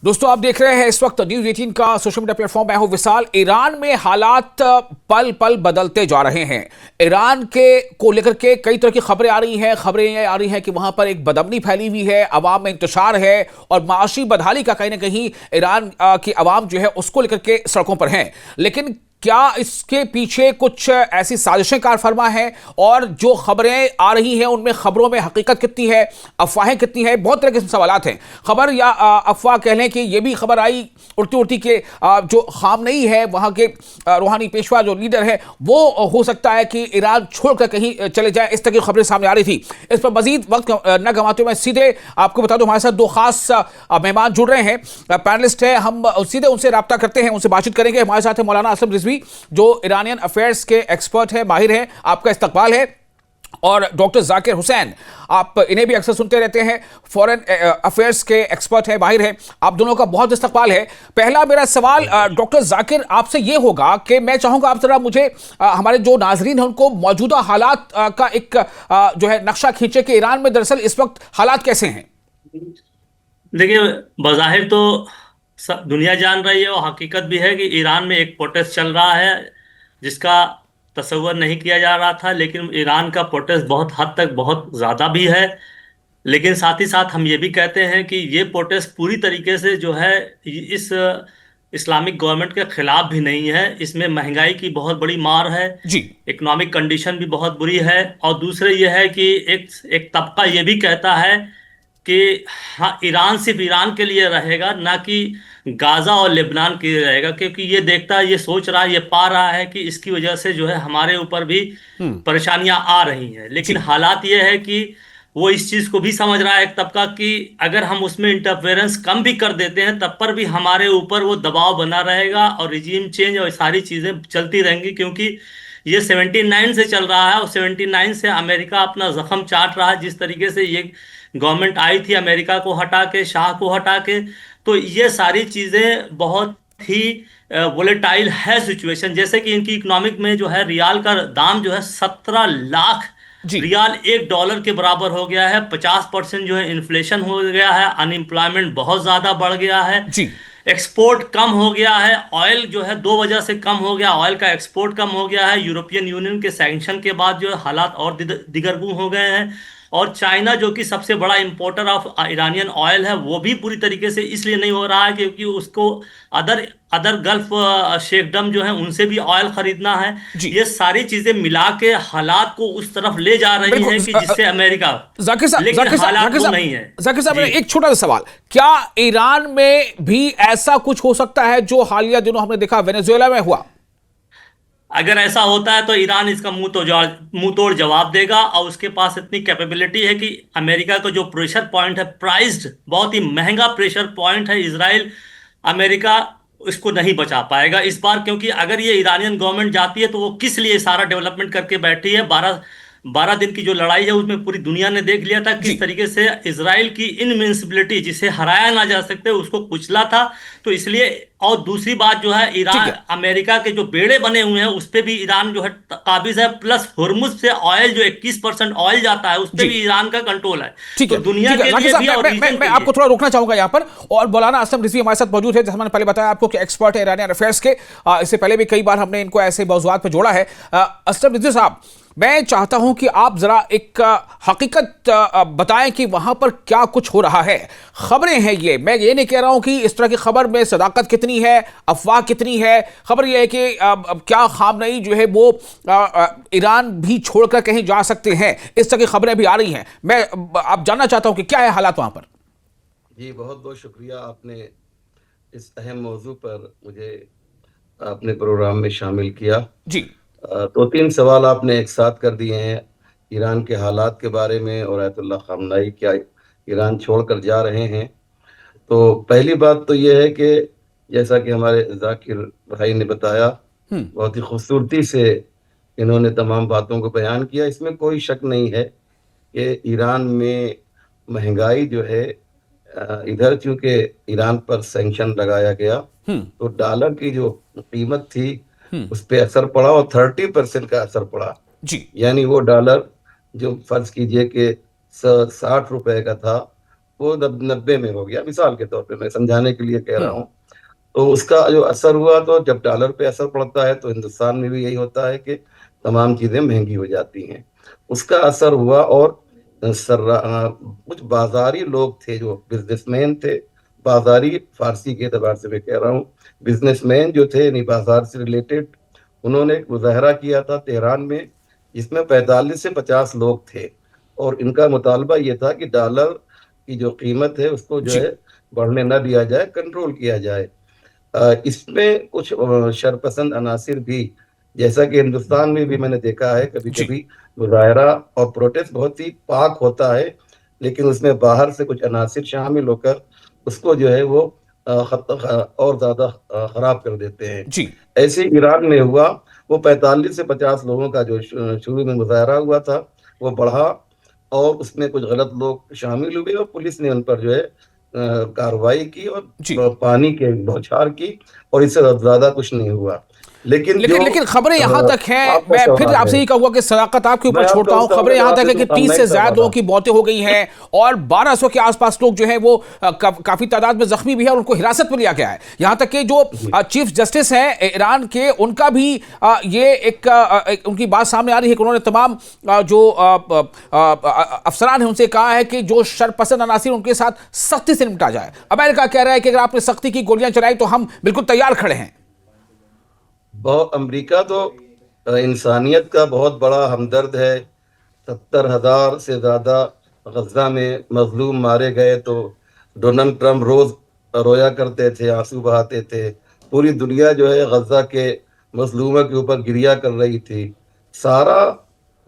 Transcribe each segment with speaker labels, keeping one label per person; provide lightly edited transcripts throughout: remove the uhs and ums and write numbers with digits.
Speaker 1: दोस्तों आप देख रहे हैं इस वक्त न्यूज 18 का सोशल मीडिया प्लेटफॉर्म। मैं हूं विशाल। ईरान में हालात पल पल बदलते जा रहे हैं। ईरान के को लेकर के कई तरह की खबरें आ रही हैं। खबरें ये आ रही हैं कि वहां पर एक बदअमनी फैली हुई है, अवाम में इंतशार है और माशी बदहाली का कहीं ना कहीं ईरान की अवाम जो है उसको लेकर के सड़कों पर है। लेकिन क्या इसके पीछे कुछ ऐसी साजिशें कार फरमा है और जो खबरें आ रही हैं उनमें खबरों में हकीकत कितनी है, अफवाहें कितनी है, बहुत तरह के सवालात हैं। खबर या अफवाह कह लें कि ये भी खबर आई उड़ती उड़ती के जो खामनेई है वहाँ के रूहानी पेशवा जो लीडर है वो हो सकता है कि ईरान छोड़कर कहीं चले जाए। इस तरह की खबरें सामने आ रही थी। इस पर मजीद वक्त न गंवाते हुए मैं सीधे आपको बता दूं हमारे साथ दो खास मेहमान जुड़ रहे हैं, पैनलिस्ट हैं। हम सीधे उनसे रब्ता करते हैं, उनसे बातचीत करेंगे। हमारे साथ है मौलाना असलम रिजवी जो ईरानियन अफेयर्स के एक्सपर्ट है, माहिर हैं, आपका इस्तकबाल है। और डॉक्टर जाकिर हुसैन, आप इन्हें भी अक्सर सुनते रहते हैं, फॉरेन अफेयर्स के एक्सपर्ट है, माहिर हैं। आप दोनों का बहुत इस्तकबाल है। पहला मेरा सवाल डॉक्टर जाकिर आपसे ये होगा कि मैं चाहूंगा आप जरा मुझे हमारे जो नाजरीन हैं उनको मौजूदा हालात का एक जो है नक्शा खींचे कि ईरान में दरअसल इस वक्त हालात कैसे हैं।
Speaker 2: देखिए, बज़ाहिर तो सब दुनिया जान रही है और हकीकत भी है कि ईरान में एक प्रोटेस्ट चल रहा है जिसका तसव्वुर नहीं किया जा रहा था। लेकिन ईरान का प्रोटेस्ट बहुत हद तक बहुत ज़्यादा भी है। लेकिन साथ ही साथ हम ये भी कहते हैं कि ये प्रोटेस्ट पूरी तरीके से जो है इस इस्लामिक गवर्नमेंट के खिलाफ भी नहीं है। इसमें महंगाई की बहुत बड़ी मार है,
Speaker 1: जी
Speaker 2: इकोनॉमिक कंडीशन भी बहुत बुरी है। और दूसरे ये है कि एक एक तबका ये भी कहता है कि हाँ, ईरान सिर्फ ईरान के लिए रहेगा, ना कि गाजा और लेबनान के लिए रहेगा। क्योंकि ये देखता है, ये सोच रहा है, ये पा रहा है कि इसकी वजह से जो है हमारे ऊपर भी परेशानियां आ रही हैं। लेकिन
Speaker 1: जी
Speaker 2: हालात ये है कि वो इस चीज को भी समझ रहा है एक तबका कि अगर हम उसमें इंटरफेरेंस कम भी कर देते हैं तब पर भी हमारे ऊपर वो दबाव बना रहेगा और रिजीम चेंज और सारी चीजें चलती रहेंगी। क्योंकि ये 79 से चल रहा है और 79 से अमेरिका अपना जख्म चाट रहा है। जिस तरीके से ये गवर्नमेंट आई थी अमेरिका को हटा के, शाह को हटा के, तो ये सारी चीजें बहुत ही वोलेटाइल है सिचुएशन। जैसे कि इनकी इकोनॉमिक में जो है रियाल का दाम जो है 17 लाख
Speaker 1: जी
Speaker 2: रियाल $1 के बराबर हो गया है। 50% जो है इन्फ्लेशन हो गया है, अनएम्प्लॉयमेंट बहुत ज्यादा बढ़ गया है,
Speaker 1: जी
Speaker 2: एक्सपोर्ट कम हो गया है। ऑयल जो है दो वजह से कम हो गया, ऑयल का एक्सपोर्ट कम हो गया है। यूरोपियन यूनियन के सैंक्शन के बाद जो है हालात और दिगरगुन हो गए हैं। और चाइना जो कि सबसे बड़ा इंपोर्टर ऑफ ईरानियन ऑयल है, वो भी पूरी तरीके से इसलिए नहीं हो रहा है क्योंकि उसको अदर अदर गल्फ शेखडम जो है उनसे भी ऑयल खरीदना है।
Speaker 1: जी
Speaker 2: ये सारी चीजें मिला के हालात को उस तरफ ले जा रही
Speaker 1: बिल्कुल।
Speaker 2: हैं कि जिससे अमेरिका,
Speaker 1: जाकिर साहब,
Speaker 2: लेकिन हालात वो नहीं है।
Speaker 1: जाकिर साहब,
Speaker 2: जी,
Speaker 1: मेरा एक छोटा सा सवाल, क्या ईरान में भी ऐसा कुछ हो सकता है जो हालिया दिनों हमने देखा वेनेजुएला में हुआ?
Speaker 2: अगर ऐसा होता है तो ईरान इसका मुंह तोड़ जवाब देगा। और उसके पास इतनी कैपेबिलिटी है कि अमेरिका का जो प्रेशर पॉइंट है, प्राइस्ड बहुत ही महंगा प्रेशर पॉइंट है इजराइल, अमेरिका इसको नहीं बचा पाएगा इस बार। क्योंकि अगर ये ईरानियन गवर्नमेंट जाती है तो वो किस लिए सारा डेवलपमेंट करके बैठी है। 12 दिन की जो लड़ाई है उसमें पूरी दुनिया ने देख लिया था किस
Speaker 1: जी
Speaker 2: तरीके से इजराइल की इनविंसिबिलिटी, जिसे हराया ना जा सकते, उसको कुचला था। तो इसलिए, और दूसरी बात जो है,
Speaker 1: ठीक
Speaker 2: ईरान
Speaker 1: है।
Speaker 2: अमेरिका के जो बेड़े बने हुए हैं उस पे भी ईरान जो है काबिज है। प्लस हुर्मुज से ऑयल जो 21% ऑयल जाता है उस पे
Speaker 1: जी
Speaker 2: भी ईरान का कंट्रोल है।
Speaker 1: ठीक
Speaker 2: तो
Speaker 1: है।
Speaker 2: दुनिया
Speaker 1: ठीक है
Speaker 2: के
Speaker 1: जाकिर
Speaker 2: लिए
Speaker 1: साहब,
Speaker 2: भी और रीजन
Speaker 1: मैं
Speaker 2: के
Speaker 1: आपको
Speaker 2: लिए।
Speaker 1: थोड़ा रोकना चाहूंगा यहाँ पर। और मौलाना असलम रिजवी हमारे साथ मौजूद है, जैसे मैंने पहले बताया आपको कि एक्सपर्ट है ईरानियन अफेयर्स के। इससे पहले भी कई बार हमने इनको ऐसे मौजूदात पर जोड़ा है। असलम रिजवी साहब, मैं चाहता हूं कि आप जरा एक हकीकत बताएं कि वहां पर क्या कुछ हो रहा है। खबरें हैं ये, मैं ये नहीं कह रहा हूं कि इस तरह की खबर में सदाकत कितनी है, अफवाह कितनी है। खबर ये है कि क्या खामनेई जो है वो ईरान भी छोड़कर कहीं जा सकते हैं, इस तरह की खबरें भी आ रही हैं। मैं आप जानना चाहता हूं कि क्या है हालात वहां पर।
Speaker 3: जी, बहुत बहुत शुक्रिया, आपने इस अहम मौजू पर मुझे अपने प्रोग्राम में शामिल किया।
Speaker 1: जी
Speaker 3: दो तीन सवाल आपने एक साथ कर दिए हैं, ईरान के हालात के बारे में और आयतुल्लाह खामनाई क्या ईरान छोड़कर जा रहे हैं। तो पहली बात तो यह है कि जैसा कि हमारे जाकिर भाई ने बताया, बहुत ही खूबसूरती से इन्होंने तमाम बातों को बयान किया। इसमें कोई शक नहीं है कि ईरान में महंगाई जो है, इधर चूंकि ईरान पर सैंक्शन लगाया गया तो डॉलर की जो कीमत थी उस पर असर पड़ा और 30% का असर पड़ा।
Speaker 1: जी
Speaker 3: यानी वो डॉलर जो फर्ज कीजिए कि 60 रुपए का था, वो 90 में हो गया, मिसाल के तौर पे मैं समझाने के लिए कह रहा
Speaker 1: हम्म।
Speaker 3: हूँ। तो उसका जो असर हुआ, तो जब डॉलर पे असर पड़ता है तो हिंदुस्तान में भी यही होता है कि तमाम चीजें महंगी हो जाती हैं। उसका असर हुआ। और कुछ बाजारी लोग थे जो बिजनेसमैन थे, बाजारी फारसी के एतबार से मैं कह रहा हूँ, बिजनेसमैन जो थे यानी बाजार से रिलेटेड, उन्होंने एक मुजाहरा किया था तेहरान में, जिसमें 45 से 50 लोग थे। और इनका मुतालबा ये था कि डॉलर की जो कीमत है उसको जो
Speaker 1: जी।
Speaker 3: है बढ़ने न दिया जाए, कंट्रोल किया जाए। इसमें कुछ शरपसंद अनासिर भी, जैसा कि हिंदुस्तान में भी मैंने देखा है, कभी
Speaker 1: जी।
Speaker 3: कभी मुजाहरा और प्रोटेस्ट बहुत ही पाक होता है, लेकिन उसमें बाहर से कुछ अनासिर शामिल होकर उसको जो है वो और ज्यादा खराब कर देते हैं।
Speaker 1: जी।
Speaker 3: ऐसे ईरान में हुआ। वो 45 से 50 लोगों का जो शुरू में मुजाहरा हुआ था, वो बढ़ा और उसमें कुछ गलत लोग शामिल हुए और पुलिस ने उन पर जो है कार्रवाई की और
Speaker 1: जी।
Speaker 3: पानी के बौछार की, और इससे ज्यादा कुछ नहीं हुआ। लेकिन जो
Speaker 1: लेकिन लेकिन खबरें यहां तक हैं,
Speaker 3: आपका
Speaker 1: मैं फिर
Speaker 3: सवाल है,
Speaker 1: आपसे ही कहूंगा कि सदाकत आपके ऊपर
Speaker 3: मैं आपका
Speaker 1: छोड़ता हूं,
Speaker 3: उसका
Speaker 1: खबरें यहां
Speaker 3: जवाब
Speaker 1: तक
Speaker 3: दे
Speaker 1: है कि
Speaker 3: दूं,
Speaker 1: 30
Speaker 3: नहीं
Speaker 1: से
Speaker 3: कर
Speaker 1: ज्यादा लोगों
Speaker 3: रहा।
Speaker 1: की मौतें हो गई हैं और 1200 के आसपास लोग जो है वो काफी तादाद में जख्मी भी है और उनको हिरासत में लिया गया है। यहां तक कि जो चीफ जस्टिस हैं ईरान के, उनका भी ये एक उनकी बात सामने आ रही है कि उन्होंने तमाम जो अफसरान हैं उनसे कहा है कि जो शरपसंद अनासिर उनके साथ सख्ती से निपटा जाए। अमेरिका कह रहा है कि अगर आपने सख्ती की गोलियां चलाई तो हम बिल्कुल तैयार खड़े हैं।
Speaker 3: बहुत अमेरिका तो इंसानियत का बहुत बड़ा हमदर्द है। 70,000 से ज्यादा गजा में मजलूम मारे गए तो डोनाल्ड ट्रंप रोज रोया करते थे, आंसू बहाते थे। पूरी दुनिया जो है गजा के मजलूमों के ऊपर गिरिया कर रही थी। सारा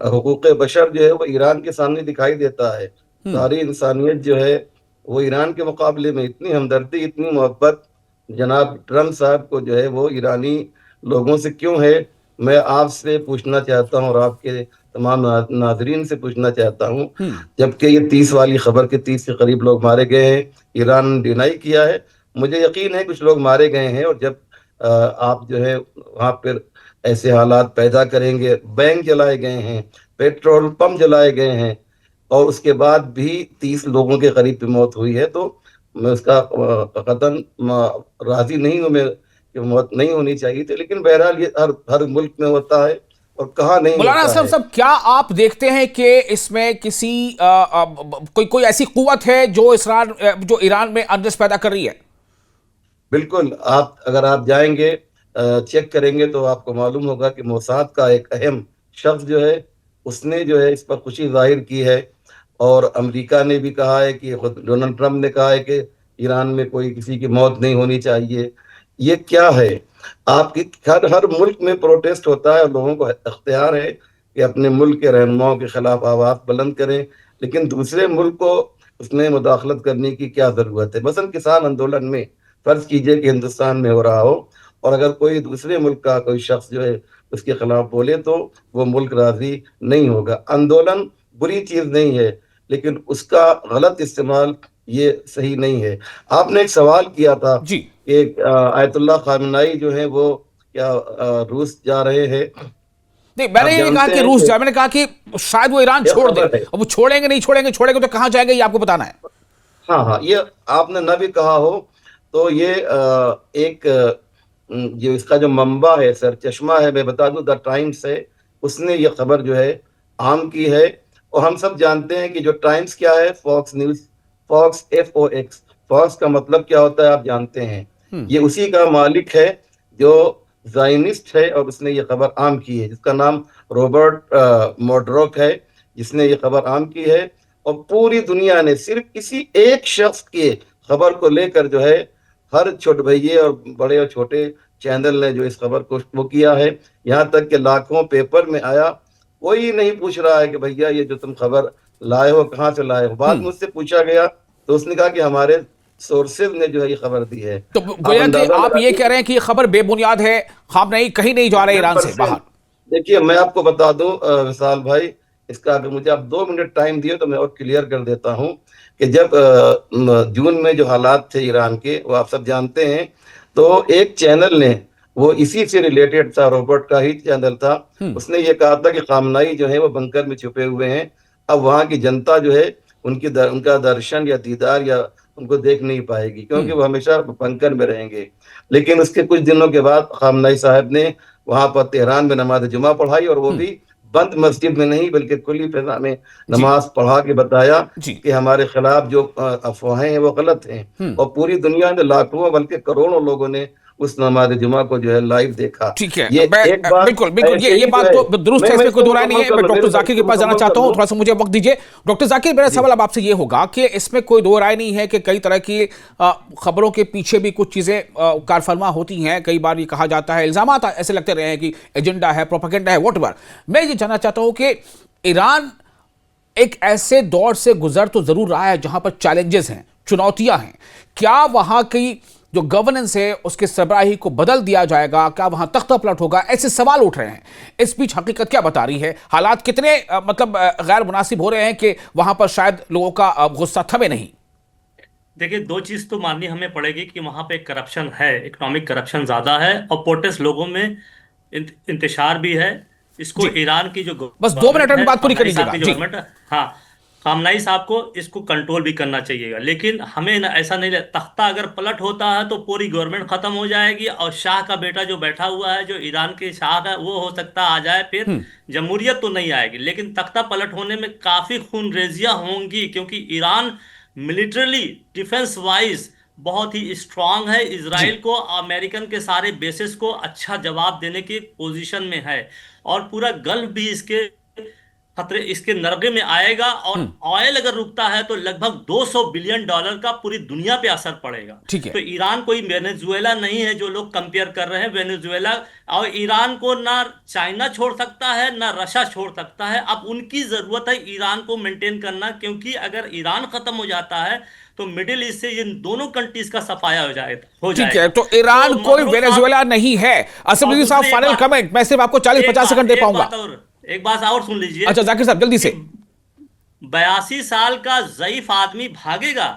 Speaker 3: हुकूक बशर जो है वो ईरान के सामने दिखाई देता है। सारी इंसानियत जो है वो ईरान के मुकाबले में इतनी हमदर्दी, इतनी मोहब्बत जनाब ट्रंप साहब को जो है वो ईरानी लोगों से क्यों है, मैं आपसे पूछना चाहता हूँ और आपके तमाम नाजरीन से पूछना चाहता हूँ। जबकि ये 30 वाली खबर के 30 के करीब लोग मारे गए हैं, ईरान ने डिनाई किया है। मुझे यकीन है कुछ लोग मारे गए हैं। और जब आप जो है वहां पर ऐसे हालात पैदा करेंगे, बैंक जलाए गए हैं, पेट्रोल पंप जलाए गए हैं, और उसके बाद भी 30 लोगों के करीब की मौत हुई है, तो मैं उसका कतन राजी नहीं हूँ मैं कि मौत नहीं होनी चाहिए थी। लेकिन बहरहाल ये हर हर मुल्क में होता है और कहाँ नहीं
Speaker 1: मौलाना
Speaker 3: होता
Speaker 1: असलम
Speaker 3: है।
Speaker 1: साहब, क्या आप देखते हैं कि इसमें किसी कोई ऐसी कुव्वत है जो जो ईरान में अंदर पैदा कर रही है?
Speaker 3: बिल्कुल, आप अगर आप जाएंगे चेक करेंगे तो आपको मालूम होगा कि मोसाद का एक अहम शख्स जो है उसने जो है इस पर खुशी जाहिर की है। और अमेरिका ने भी कहा है कि खुद डोनाल्ड ट्रंप ने कहा है कि ईरान में कोई किसी की मौत नहीं होनी चाहिए। ये क्या है? आपकी हर हर मुल्क में प्रोटेस्ट होता है और लोगों को अख्तियार है कि अपने मुल्क के रहनुमाओं के खिलाफ आवाज बुलंद करें, लेकिन दूसरे मुल्क को उसमें मुदाखलत करने की क्या जरूरत है? मसलन किसान आंदोलन में फर्ज कीजिए कि हिंदुस्तान में हो रहा हो और अगर कोई दूसरे मुल्क का कोई शख्स जो है उसके खिलाफ बोले तो वो मुल्क राजी नहीं होगा। आंदोलन बुरी चीज नहीं है, लेकिन उसका गलत इस्तेमाल ये सही नहीं है। आपने एक सवाल किया था
Speaker 1: जी।
Speaker 3: कि आयतुल्लाह खामेनी जो है वो क्या रूस जा रहे हैं।
Speaker 1: नहीं, मैंने
Speaker 3: आप
Speaker 1: ये नहीं कहा
Speaker 3: जानते
Speaker 1: कि
Speaker 3: हैं
Speaker 1: रूस
Speaker 3: कि
Speaker 1: जाए, मैंने कहा कि शायद वो ईरान
Speaker 3: यह
Speaker 1: छोड़ दे।
Speaker 3: खबर है।
Speaker 1: अब वो छोड़ेंगे नहीं छोड़ेंगे, छोड़ेंगे तो कहां जाएंगे ये आपको बताना है।
Speaker 3: हाँ हाँ, ये आपने न भी कहा हो तो ये एक जो इसका जो मंबा है, सर चश्मा है, मैं बता दूं, द टाइम्स है, उसने ये खबर जो है आम की है। और हम सब जानते हैं कि जो टाइम्स क्या है, Fox news, Fox FOX, Fox का मतलब क्या होता है आप जानते हैं। ये उसी का मालिक है जो जायनिस्ट है और उसने ये खबर आम की है, जिसका नाम रॉबर्ट मोड्रोक है, जिसने ये खबर आम की है। और पूरी दुनिया ने सिर्फ किसी एक शख्स के खबर को लेकर जो है हर छोटे भैये और बड़े और छोटे चैनल ने जो इस खबर को वो किया है, यहाँ तक कि लाखों पेपर में आया। कोई नहीं पूछ रहा है कि भैया ये जो तुम खबर लाए हो कहाँ से लाए हो। बाद में उससे पूछा गया तो उसने कहा कि हमारे सोर्सेज ने जो है ये खबर दी है।
Speaker 1: तो
Speaker 3: आप
Speaker 1: गोया कि
Speaker 3: अंदाजा
Speaker 1: आप ये
Speaker 3: लगाइए।
Speaker 1: कह रहे हैं कि ये खबर बेबुनियाद है, हम नहीं कहीं नहीं जा रहे ईरान से
Speaker 3: 100%।
Speaker 1: बाहर।
Speaker 3: देखिए मैं आपको बता दूं विशाल भाई, इसका अगर मुझे आप 2 मिनट टाइम दिए तो मैं और क्लियर कर देता हूं कि जब जून में जो हालात थे ईरान के वो आप सब जानते हैं, तो एक चैनल ने, वो इसी से रिलेटेड था, रॉबर्ट का ही चैनल था, उसने ये कहा था कि खामनाई जो है वो बंकर में छुपे हुए हैं। अब वहां की जनता जो है उनका दर्शन या दीदार या उनको देख नहीं पाएगी, क्योंकि वो हमेशा पंकन में रहेंगे। लेकिन उसके कुछ दिनों के बाद खामनेई साहब ने वहां पर तेहरान में नमाज जुमा पढ़ाई, और वो भी बंद मस्जिद में नहीं बल्कि खुली फिजा में नमाज पढ़ा के बताया कि हमारे खिलाफ जो अफवाहें हैं वो गलत हैं। और पूरी दुनिया में लाखों बल्कि करोड़ों लोगों ने उस नमाज जुमा को जो है लाइव देखा।
Speaker 1: ठीक है,
Speaker 3: ये एक बात
Speaker 1: बिल्कुल बिल्कुल, ये बात तो दुरुस्त है, इसमें कोई दो राय नहीं है। मैं डॉक्टर जाकिर के पास जाना चाहता हूँ, थोड़ा सा मुझे वक्त दीजिए। डॉक्टर जाकिर, मेरा सवाल अब आपसे ये होगा कि इसमें कोई दो राय नहीं है कि कई तरह की खबरों के पीछे भी कुछ चीजें कारफरमा होती हैं। कई बार ये कहा जाता है, इल्जामात ऐसे लगते रहे हैं कि एजेंडा है, प्रोपेगेंडा है, व्हाटएवर। मैं ये जानना चाहता हूँ कि ईरान एक ऐसे दौर से गुजर तो जरूर रहा है जहां पर चैलेंजेस हैं, चुनौतियां हैं। क्या वहां की जो गवर्नेंस है उसके सरबराही को बदल दिया जाएगा? क्या वहां तख्ता पलट होगा? ऐसे सवाल उठ रहे हैं। इस बीच हकीकत क्या बता रही है? हालात कितने मतलब गैर मुनासिब हो रहे हैं कि वहां पर शायद लोगों का गुस्सा थमे नहीं?
Speaker 2: देखिए, दो चीज तो माननी हमें पड़ेगी कि वहां पे करप्शन है, इकोनॉमिक करप्शन ज्यादा है और प्रोटेस्ट लोगों में इंतशार भी है। इसको ईरान की जो
Speaker 1: बस 2 मिनट में बात पूरी कर लीजिएगा जी।
Speaker 2: हाँ, खामनेई साहब को इसको कंट्रोल भी करना चाहिएगा। लेकिन हमें ऐसा नहीं, तख्ता अगर पलट होता है तो पूरी गवर्नमेंट खत्म हो जाएगी और शाह का बेटा जो बैठा हुआ है, जो ईरान के शाह है, वो हो सकता आ जाए, फिर जमहूरियत तो नहीं आएगी। लेकिन तख्ता पलट होने में काफी खूनरेजियां होंगी, क्योंकि ईरान मिलिटरली डिफेंस वाइज बहुत ही स्ट्रांग है। इजराइल को, अमेरिकन के सारे बेसिस को अच्छा जवाब देने की पोजीशन में है और पूरा गल्फ भी इसके खतरे, इसके नरगे में आएगा। और ऑयल अगर रुकता है तो लगभग $200 बिलियन का पूरी दुनिया पे असर पड़ेगा। तो ईरान कोई वेनेजुएला नहीं है जो लोग कंपेयर कर रहे हैं। वेनेजुएला और ईरान को ना चाइना छोड़ सकता है ना रशिया छोड़ सकता है। अब उनकी जरूरत है ईरान को मेंटेन करना, क्योंकि अगर ईरान खत्म हो जाता है तो मिडिल ईस्ट से ये दोनों कंट्रीज का सफाया हो जाएगा।
Speaker 1: ठीक है, तो ईरान कोई वेनेजुएला नहीं है। असद साहब, फाइनल कमेंट। मैं सिर्फ आपको 40-50 सेकंड दे पाऊंगा।
Speaker 2: एक बात और सुन लीजिए।
Speaker 1: अच्छा जाकिर साहब, जल्दी से।
Speaker 2: 82 साल का ज़ईफ आदमी भागेगा,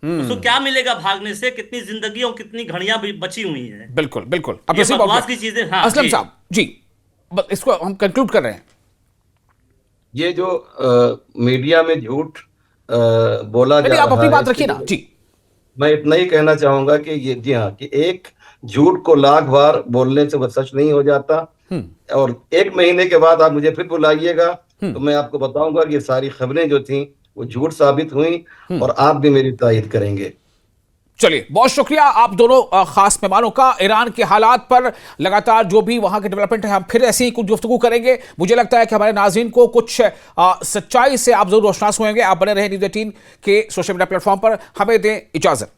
Speaker 2: उसको क्या मिलेगा भागने से? कितनी जिंदगियों, कितनी घड़ियां भी बची हुई हैं।
Speaker 1: बिल्कुल बिल्कुल,
Speaker 2: ये बकवास की चीजें। हाँ,
Speaker 1: असलम साहब जी, इसको हम कंक्लूड कर रहे हैं।
Speaker 3: ये जो मीडिया में झूठ बोला जा रहा है,
Speaker 1: आप अपनी बात रखिए ना जी।
Speaker 3: मैं इतना ही कहना चाहूंगा कि ये, जी हाँ, कि एक झूठ को लाख बार बोलने से वो सच नहीं हो जाता। और 1 महीने के बाद आप मुझे फिर बुलाइएगा तो मैं आपको बताऊंगा कि ये सारी खबरें जो थी वो झूठ साबित हुई और आप भी मेरी तायद करेंगे।
Speaker 1: चलिए, बहुत शुक्रिया आप दोनों खास मेहमानों का। ईरान के हालात पर लगातार जो भी वहां के डेवलपमेंट है, हम फिर ऐसे ही कुछ गुफ्तगू करेंगे। मुझे लगता है कि हमारे नाज़रीन को कुछ सच्चाई से आप जरूर रोशनास होंगे। आप बने रहे न्यूज़ 18 के सोशल मीडिया प्लेटफॉर्म पर। हमें दें इजाजत।